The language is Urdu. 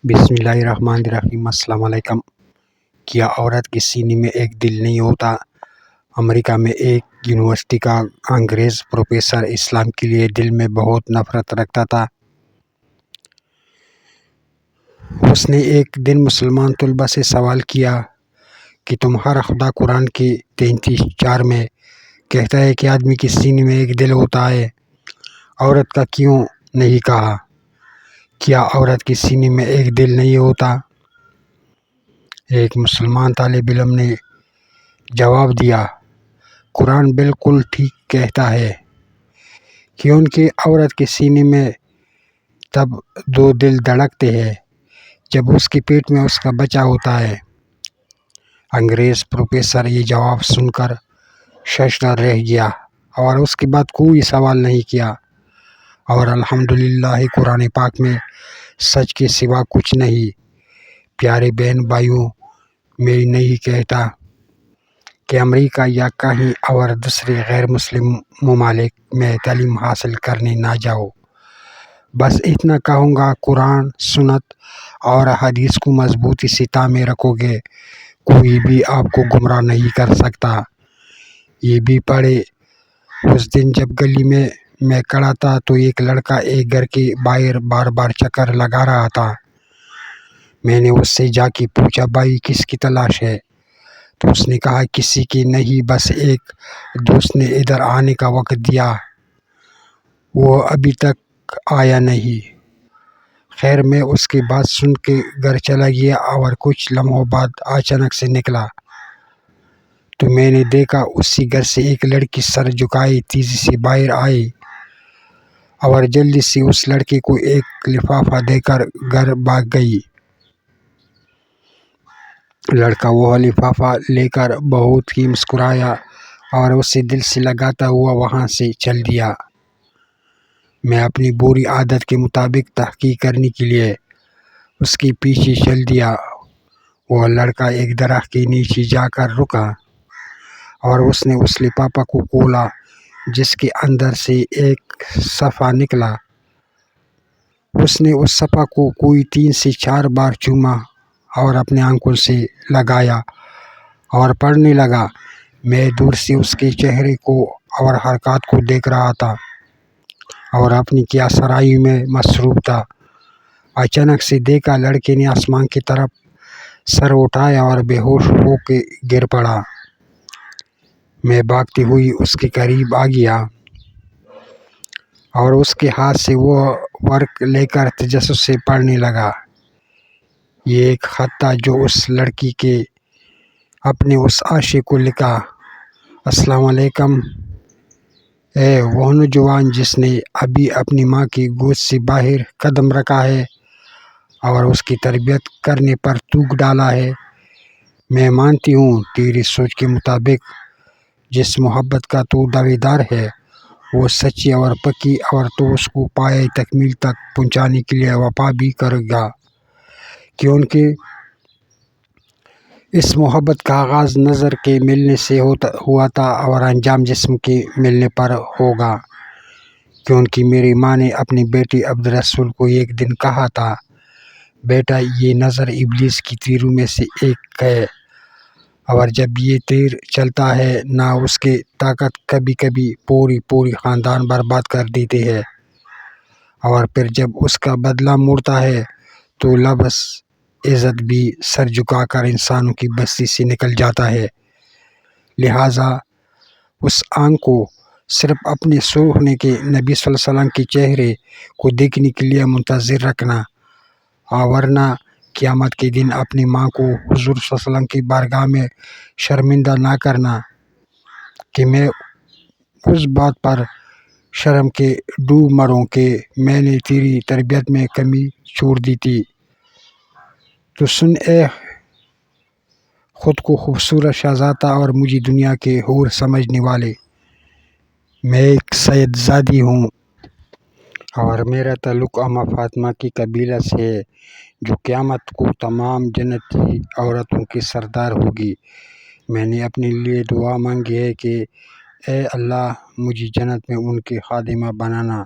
بسم اللہ الرحمن الرحیم۔ السلام علیکم۔ کیا عورت کے سینے میں ایک دل نہیں ہوتا؟ امریکہ میں ایک یونیورسٹی کا انگریز پروفیسر اسلام کے لیے دل میں بہت نفرت رکھتا تھا۔ اس نے ایک دن مسلمان طلباء سے سوال کیا کہ تمہارا خدا قرآن کی 33:4 میں کہتا ہے کہ آدمی کے سینے میں ایک دل ہوتا ہے، عورت کا کیوں نہیں کہا؟ کیا عورت کے سینے میں ایک دل نہیں ہوتا؟ ایک مسلمان طالب علم نے جواب دیا، قرآن بالکل ٹھیک کہتا ہے، کیونکہ عورت کے سینے میں تب 2 دل دھڑکتے ہیں جب اس کے پیٹ میں اس کا بچہ ہوتا ہے۔ انگریز پروفیسر یہ جواب سن کر ششدر رہ گیا اور اس کے بعد کوئی سوال نہیں کیا۔ اور الحمدللہ قرآن پاک میں سچ کے سوا کچھ نہیں۔ پیارے بہن بھائیوں، میں نہیں کہتا کہ امریکہ یا کہیں اور دوسرے غیر مسلم ممالک میں تعلیم حاصل کرنے نہ جاؤ، بس اتنا کہوں گا، قرآن، سنت اور حدیث کو مضبوطی سے تھامے رکھو گے، کوئی بھی آپ کو گمراہ نہیں کر سکتا۔ یہ بھی پڑھے، اس دن جب گلی میں کھڑا تھا تو ایک لڑکا ایک گھر کے باہر بار بار چکر لگا رہا تھا۔ میں نے اس سے جا کے پوچھا، بھائی کس کی تلاش ہے؟ تو اس نے کہا، کسی کی نہیں، بس ایک دوست نے ادھر آنے کا وقت دیا، وہ ابھی تک آیا نہیں۔ خیر میں اس کی بات سن کے گھر چلا گیا اور کچھ لمحوں بعد اچانک سے نکلا تو میں نے دیکھا اسی گھر سے ایک لڑکی سر جھکائے تیزی سے باہر آئی اور جلدی سے اس لڑکے کو ایک لفافہ دے کر گھر بھاگ گئی۔ لڑکا وہ لفافہ لے کر بہت ہی مسکرایا اور اسے دل سے لگاتا ہوا وہاں سے چل دیا۔ میں اپنی بری عادت کے مطابق تحقیق کرنے کے لیے اس کے پیچھے چل دیا۔ وہ لڑکا ایک درخت کے نیچے جا کر رکا اور اس نے اس لفافہ کو کھولا جس کے اندر سے ایک صفحہ نکلا۔ اس نے اس صفحہ کو کوئی 3 سے 4 بار چوما اور اپنے آنکھوں سے لگایا اور پڑھنے لگا۔ میں دور سے اس کے چہرے کو اور حرکات کو دیکھ رہا تھا اور اپنی کیاسرائیوں میں مصروف تھا۔ اچانک سے دیکھا لڑکے نے آسمان کی طرف سر اٹھایا اور بے ہوش ہو کے گر پڑا۔ میں بھاگتی ہوئی اس کے قریب آ گیا اور اس کے ہاتھ سے وہ ورق لے کر تجسس سے پڑھنے لگا۔ یہ ایک خط تھا جو اس لڑکی کے اپنے اس عاشق کو لکھا۔ السلام علیکم، اے وہ نوجوان جس نے ابھی اپنی ماں کی گود سے باہر قدم رکھا ہے اور اس کی تربیت کرنے پر تھوک ڈالا ہے۔ میں مانتی ہوں تیری سوچ کے مطابق جس محبت کا تو دعویدار ہے وہ سچی اور پکی، اور تو اس کو پایۂ تکمیل تک پہنچانے کے لیے وفا بھی کرے گا، کیونکہ اس محبت کا آغاز نظر کے ملنے سے ہوا تھا اور انجام جسم کے ملنے پر ہوگا، کیونکہ میری ماں نے اپنے بیٹے عبدالرسول کو ایک دن کہا تھا، بیٹا یہ نظر ابلیس کی تیروں میں سے ایک ہے، اور جب یہ تیر چلتا ہے نہ اس کی طاقت کبھی کبھی پوری خاندان برباد کر دیتی ہے، اور پھر جب اس کا بدلہ مڑتا ہے تو لفظ عزت بھی سر جھکا کر انسانوں کی بستی سے نکل جاتا ہے۔ لہٰذا اس آنکھ کو صرف اپنے سو ہونے کے نبی صلی اللہ علیہ وسلم کے چہرے کو دیکھنے کے لیے منتظر رکھنا، ورنہ قیامت کے دن اپنی ماں کو حضور صلی اللہ علیہ وسلم کی بارگاہ میں شرمندہ نہ کرنا کہ میں اس بات پر شرم کے ڈوب مروں کہ میں نے تیری تربیت میں کمی چھوڑ دی تھی۔ تو سن اے خود کو خوبصورت شہزادہ اور مجھے دنیا کے حور سمجھنے والے، میں ایک سید زادی ہوں اور میرا تعلق اماں فاطمہ کی قبیلہ سے ہے جو قیامت کو تمام جنتی عورتوں کی سردار ہوگی۔ میں نے اپنے لیے دعا مانگی ہے کہ اے اللہ مجھے جنت میں ان کی خادمہ بنانا۔